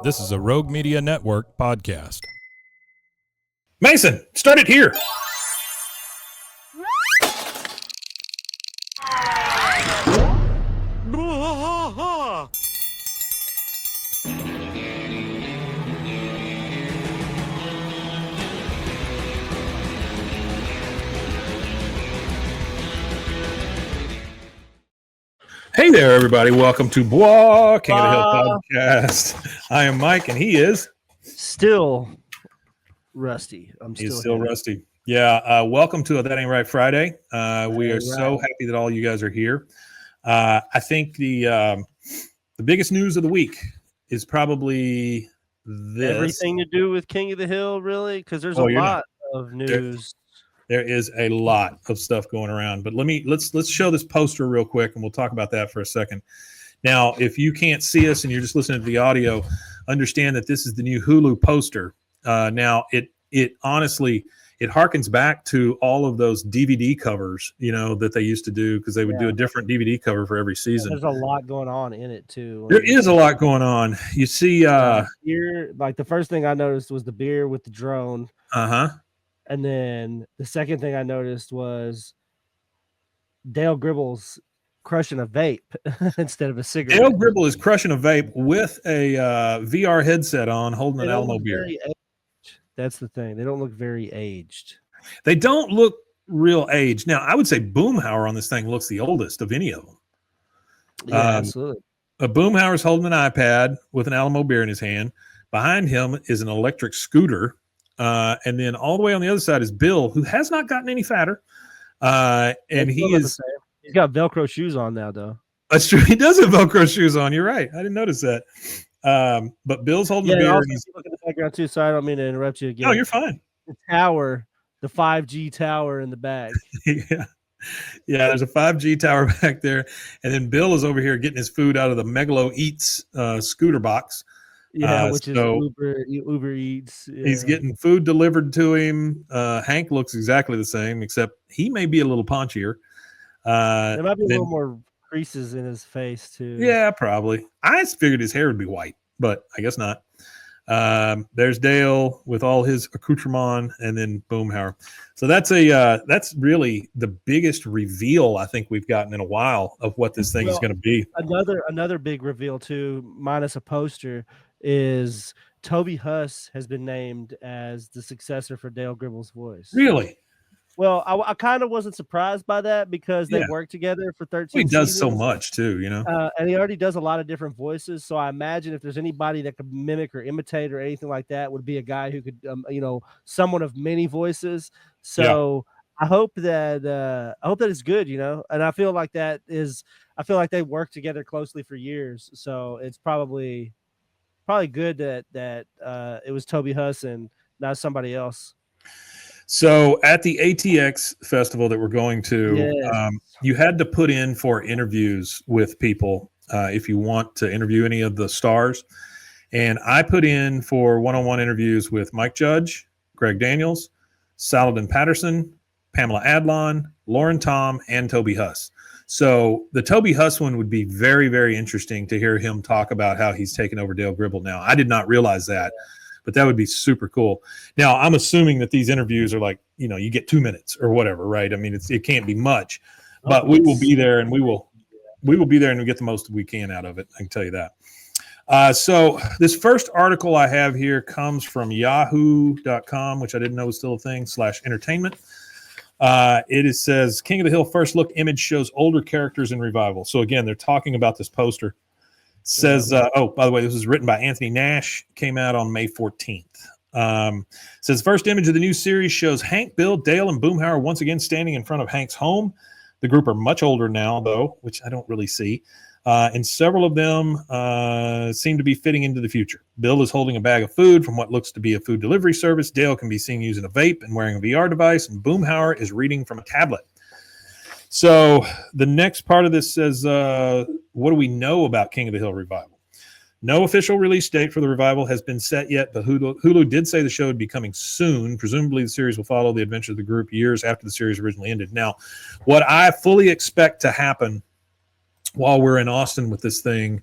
This is a Rogue Media Network podcast. Mason, start it here. Hey there, everybody. Welcome to Bois King of the Hill podcast. I am Mike, and he is still rusty. He's still rusty. Yeah. Welcome to That Ain't Right Friday. We are so happy that all you guys are here. I think the biggest news of the week is probably this. Everything to do with King of the Hill, really, because there's a lot of news. There is a lot of stuff going around, but let's show this poster real quick, and we'll talk about that for a second. Now, if you can't see us and you're just listening to the audio, understand that this is the new Hulu poster. Now, it honestly harkens back to all of those DVD covers, that they used to do, because they would do a different DVD cover for every season. There's a lot going on in it too. There is a lot going on. You see, beer, like the first thing I noticed was the beer with the drone. And then the second thing I noticed was Dale Gribble's crushing a vape instead of a cigarette. Dale Gribble is crushing a vape with a VR headset on, holding an Alamo beer. That's the thing. They don't look very aged. They don't look real aged. Now, I would say Boomhauer on this thing looks the oldest of any of them. Yeah, absolutely. Boomhauer's holding an iPad with an Alamo beer in his hand. Behind him is an electric scooter. And then all the way on the other side is Bill, who has not gotten any fatter. And he's got Velcro shoes on now, though. That's true. He does have Velcro shoes on. You're right. I didn't notice that. But Bill's holding the beer. Also, look at the background too. So I don't mean to interrupt you again. No, you're fine. The tower, the 5G tower in the back. Yeah, there's a 5G tower back there. And then Bill is over here getting his food out of the Megalo Eats scooter box. Yeah, which is Uber Eats. Yeah. He's getting food delivered to him. Hank looks exactly the same, except he may be a little paunchier. There might be a little more creases in his face, too. Yeah, probably. I figured his hair would be white, but I guess not. There's Dale with all his accoutrement, and then Boomhauer. So that's really the biggest reveal I think we've gotten in a while of what this thing is going to be. Another big reveal, too, minus a poster, is Toby Huss has been named as the successor for Dale Gribble's voice. Really? Well, I kind of wasn't surprised by that because they worked together for 13 He does seasons. so much too, and he already does a lot of different voices. So I imagine if there's anybody that could mimic or imitate or anything like that, would be a guy who could, someone of many voices. So I hope that it's good, and I feel like they worked together closely for years. So it's probably good that it was Toby Huss and not somebody else. So at the ATX festival that we're going to, you had to put in for interviews with people if you want to interview any of the stars. And I put in for one-on-one interviews with Mike Judge, Greg Daniels, Saladin Patterson, Pamela Adlon, Lauren Tom, and Toby Huss. So the Toby Huss one would be very, very interesting to hear him talk about how he's taken over Dale Gribble now. I did not realize that. But that would be super cool. Now, I'm assuming that these interviews are like, you get 2 minutes or whatever, right? I mean, it can't be much, but we will be there and we will be there and we get the most we can out of it. I can tell you that. So this first article I have here comes from yahoo.com, which I didn't know was still a thing, /entertainment. It says King of the Hill first look image shows older characters in revival. So again, they're talking about this poster. Says, by the way, this was written by Anthony Nash, came out on May 14th. Says, first image of the new series shows Hank, Bill, Dale, and Boomhauer once again standing in front of Hank's home. The group are much older now, though, which I don't really see. And several of them seem to be fitting into the future. Bill is holding a bag of food from what looks to be a food delivery service. Dale can be seen using a vape and wearing a VR device. And Boomhauer is reading from a tablet. So the next part of this says, what do we know about King of the Hill revival? No official release date for the revival has been set yet, but Hulu did say the show would be coming soon. Presumably the series will follow the adventure of the group years after the series originally ended. Now, what I fully expect to happen while we're in Austin with this thing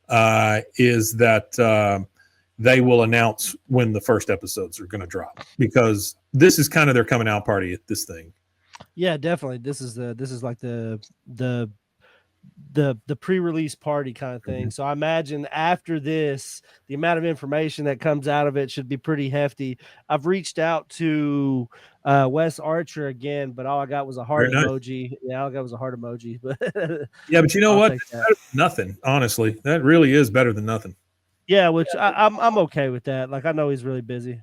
is that they will announce when the first episodes are going to drop, because this is kind of their coming out party at this thing. Yeah, definitely. This is like the pre-release party kind of thing. So I imagine after this, the amount of information that comes out of it should be pretty hefty. I've reached out to Wes Archer again, but all I got was a heart emoji. Yeah, all I got was a heart emoji. But yeah, but you know what? It's better than nothing. Honestly, that really is better than nothing. Yeah, which I'm okay with that. Like, I know he's really busy.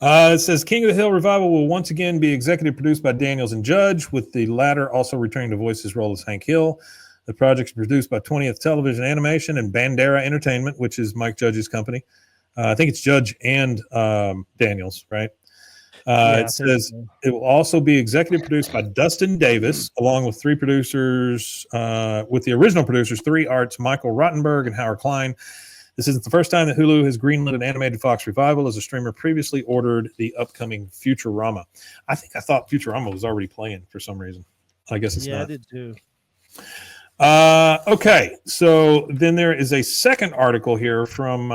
It says King of the Hill revival will once again be executive produced by Daniels and Judge, with the latter also returning to voice his role as Hank Hill. The project is produced by 20th Television Animation and Bandera Entertainment, which is Mike Judge's company. I think it's Judge and Daniels, right? It says it will also be executive produced by Dustin Davis, along with three producers, with the original producers, Three Arts, Michael Rottenberg and Howard Klein. This isn't the first time that Hulu has greenlit an animated Fox revival, as a streamer previously ordered the upcoming Futurama. I thought Futurama was already playing for some reason. I guess it's not. Yeah, I did too. Okay, so then there is a second article here from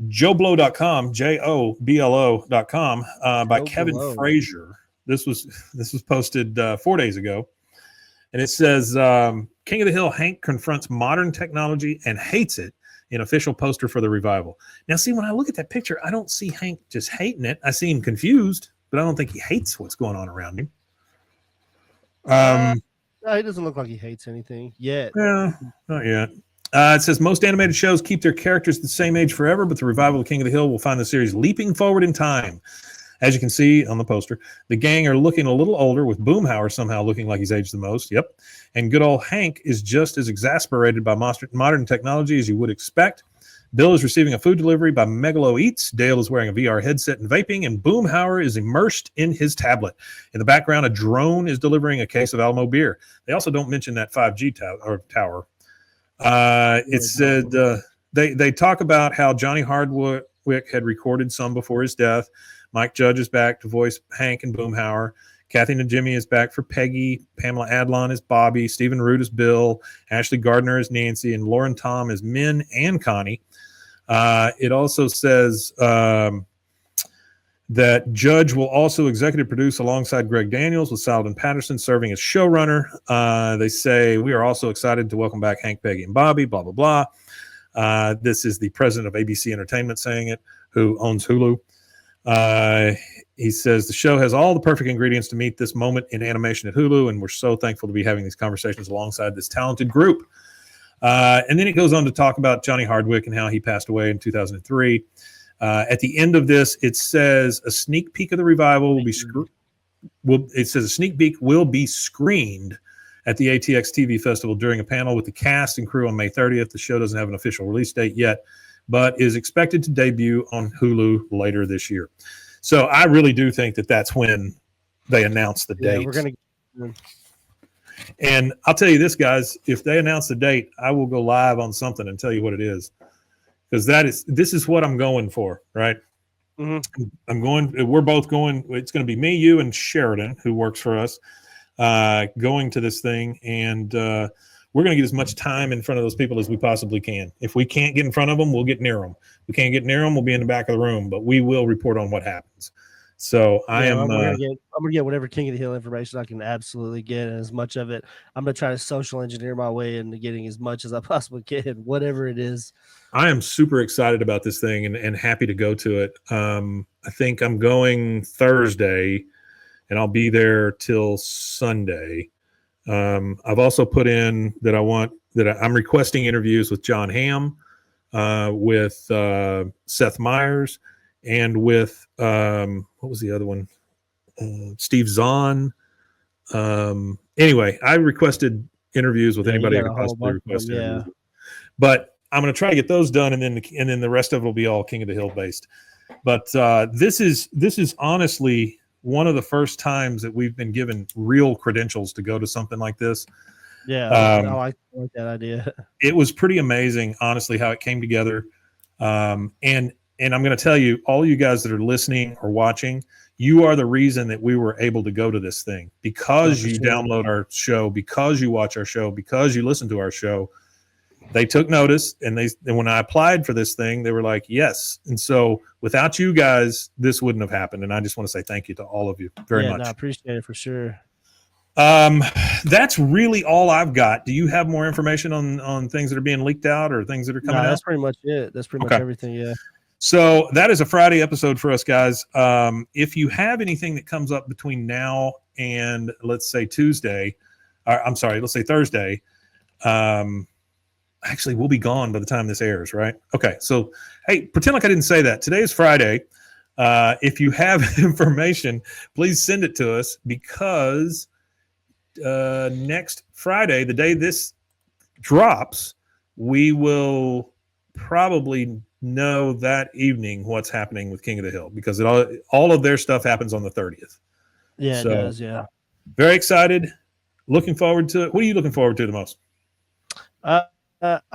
JoBlo.com, JOBLO.com, by Kevin Frazier. This was posted 4 days ago, and it says King of the Hill Hank confronts modern technology and hates it in official poster for the revival. Now, see, when I look at that picture, I don't see Hank just hating it. I see him confused, but I don't think he hates what's going on around him. No, he doesn't look like he hates anything yet. Yeah, not yet. It says most animated shows keep their characters the same age forever, but the revival of King of the Hill will find the series leaping forward in time. As you can see on the poster, the gang are looking a little older, with Boomhauer somehow looking like he's aged the most. Yep. And good old Hank is just as exasperated by modern technology as you would expect. Bill is receiving a food delivery by Megalo Eats. Dale is wearing a VR headset and vaping, and Boomhauer is immersed in his tablet. In the background, a drone is delivering a case of Alamo beer. They also don't mention that 5G tower. It said they talk about how Johnny Hardwick had recorded some before his death. Mike Judge is back to voice Hank and Boomhauer. Kathy Najimy is back for Peggy. Pamela Adlon is Bobby. Stephen Root is Bill. Ashley Gardner is Nancy. And Lauren Tom is Min and Connie. It also says that Judge will also executive produce alongside Greg Daniels, with Saladin Patterson serving as showrunner. They say, we are also excited to welcome back Hank, Peggy, and Bobby, blah, blah, blah. This is the president of ABC Entertainment saying it, who owns Hulu. He says the show has all the perfect ingredients to meet this moment in animation at Hulu, and we're so thankful to be having these conversations alongside this talented group. And then it goes on to talk about Johnny Hardwick and how he passed away in 2003. At the end of this, it says a sneak peek of the revival will be will be screened at the ATX TV Festival during a panel with the cast and crew on May 30th. The show doesn't have an official release date yet, but is expected to debut on Hulu later this year. So I really do think that that's when they announce the date. We're gonna. And I'll tell you this, guys, if they announce the date, I will go live on something and tell you what it is, because this is what I'm going for, right? Mm-hmm. We're both going. It's going to be me, you, and Sheridan, who works for us, going to this thing, and we're going to get as much time in front of those people as we possibly can. If we can't get in front of them, we'll get near them. If we can't get near them, we'll be in the back of the room, but we will report on what happens. So I'm going to get whatever King of the Hill information I can absolutely get, and as much of it, I'm going to try to social engineer my way into getting as much as I possibly can, whatever it is. I am super excited about this thing and happy to go to it. I think I'm going Thursday, and I'll be there till Sunday. I've also put in that I'm requesting interviews with John Hamm, with Seth Meyers, and with what was the other one? Steve Zahn. Anyway, I requested interviews with anybody I could possibly request interviews with. But I'm going to try to get those done, and then the rest of it will be all King of the Hill based. But this is honestly one of the first times that we've been given real credentials to go to something like this. Yeah, I like that idea. It was pretty amazing, honestly, how it came together. And I'm going to tell you, all you guys that are listening or watching, you are the reason that we were able to go to this thing, because you download our show, because you watch our show, because you listen to our show. they took notice, and when I applied for this thing, they were like, yes. And so without you guys, this wouldn't have happened. And I just want to say thank you to all of you very much. No, I appreciate it for sure. That's really all I've got. Do you have more information on things that are being leaked out or things that are coming out? That's pretty much it. That's pretty much everything. Yeah. So that is a Friday episode for us, guys. If you have anything that comes up between now and let's say Thursday, actually we'll be gone by the time this airs, right? Okay. So, hey, pretend like I didn't say that. Today is Friday. If you have information, please send it to us, because next Friday, the day this drops, we will probably know that evening what's happening with King of the Hill, because all of their stuff happens on the 30th. Yeah, so, it does. Yeah. Very excited. Looking forward to it. What are you looking forward to the most? I'm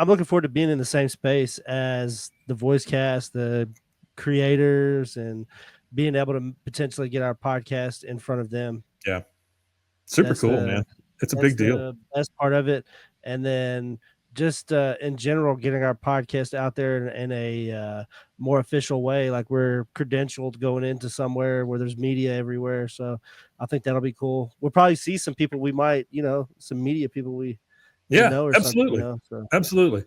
looking forward to being in the same space as the voice cast, the creators, and being able to potentially get our podcast in front of them. Yeah. Super cool, man. It's a big deal. The best part of it. And then just in general, getting our podcast out there in a more official way, like we're credentialed going into somewhere where there's media everywhere. So I think that'll be cool. We'll probably see some people we might, some media people we know or absolutely. something. So. Absolutely.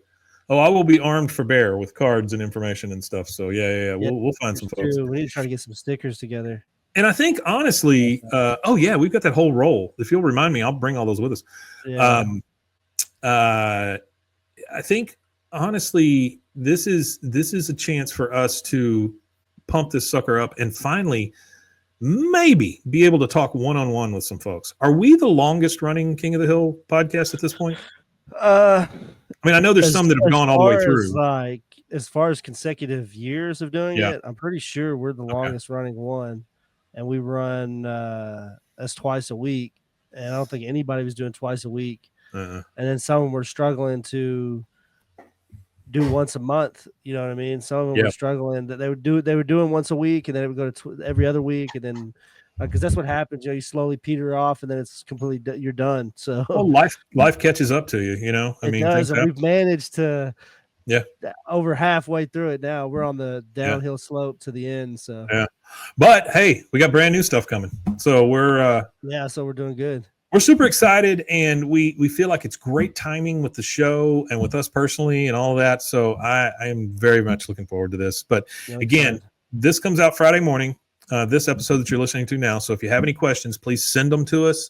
Oh, I will be armed for bear with cards and information and stuff. So yeah. We'll find some folks. We need to try to get some stickers together. And I think honestly, we've got that whole roll. If you'll remind me, I'll bring all those with us. Yeah. I think honestly, this is a chance for us to pump this sucker up and finally maybe be able to talk one-on-one with some folks. Are we the longest running King of the Hill podcast at this point? I mean, I know there's some that have gone all the way through. As far as consecutive years of doing it, I'm pretty sure we're the longest running one, and we run us twice a week. And I don't think anybody was doing twice a week. And then some were struggling to do once a month. You know what I mean? Some of them were struggling that they were doing once a week, and then it would go to every other week, and then because that's what happens. You slowly peter off, and then it's completely you're done. So life catches up to you. I mean, does, and we've managed to over halfway through it now. We're on the downhill slope to the end. So but hey, we got brand new stuff coming, so we're so we're doing good. We're super excited, and we feel like it's great timing with the show and with us personally and all of that. So I am very much looking forward to this. But again, this comes out Friday morning, this episode that you're listening to now. So if you have any questions, please send them to us.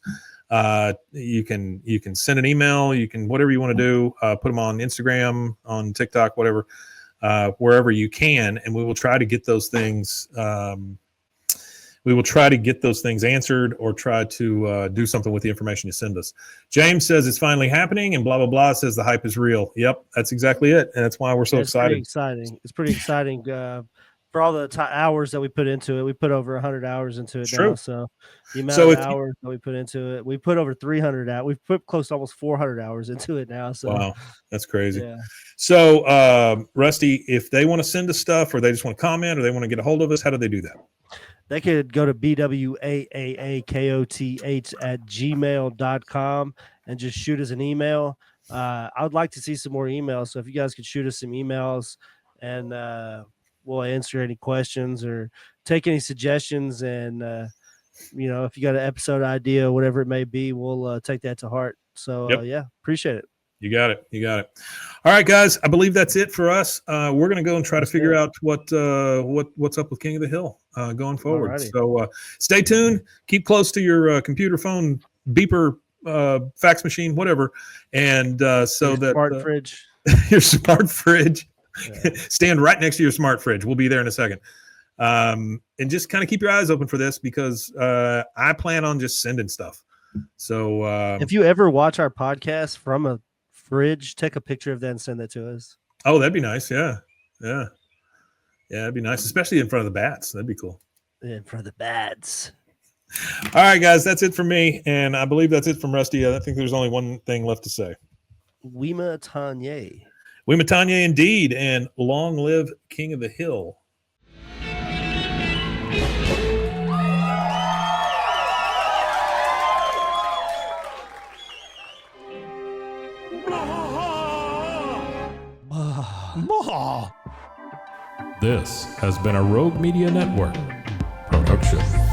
You can send an email. You can, whatever you want to do, put them on Instagram, on TikTok, whatever, wherever you can. And we will try to get those things answered, or try to do something with the information you send us. James says it's finally happening, and blah, blah, blah says the hype is real. Yep, that's exactly it. And that's why we're so excited. It's pretty exciting for all the hours that we put into it. We put over 100 hours into it now. So the amount of hours that we put into it, we put over 300 out. We've put close to almost 400 hours into it now. So wow, that's crazy. Yeah. So Rusty, if they want to send us stuff, or they just want to comment, or they want to get a hold of us, how do they do that? They could go to bwaakoth@gmail.com and just shoot us an email. I would like to see some more emails. So if you guys could shoot us some emails, and we'll answer any questions or take any suggestions. And, if you got an episode idea, whatever it may be, we'll take that to heart. So, appreciate it. You got it. All right, guys. I believe that's it for us. We're going to go and try to figure out what's up with King of the Hill going forward. Alrighty. So stay tuned. Keep close to your computer, phone, beeper, fax machine, whatever, and so your that smart fridge, your smart fridge, stand right next to your smart fridge. We'll be there in a second. And just kind of keep your eyes open for this, because I plan on just sending stuff. So if you ever watch our podcast from a fridge, take a picture of that and send that to us. Oh, that'd be nice. Yeah, that'd be nice, especially in front of the bats. That'd be cool. In front of the bats. All right, guys, that's it for me, and I believe that's it from Rusty. I think there's only one thing left to say. Wima Tanye. Wima Tanye, indeed, and long live King of the Hill. This has been a Rogue Media Network production.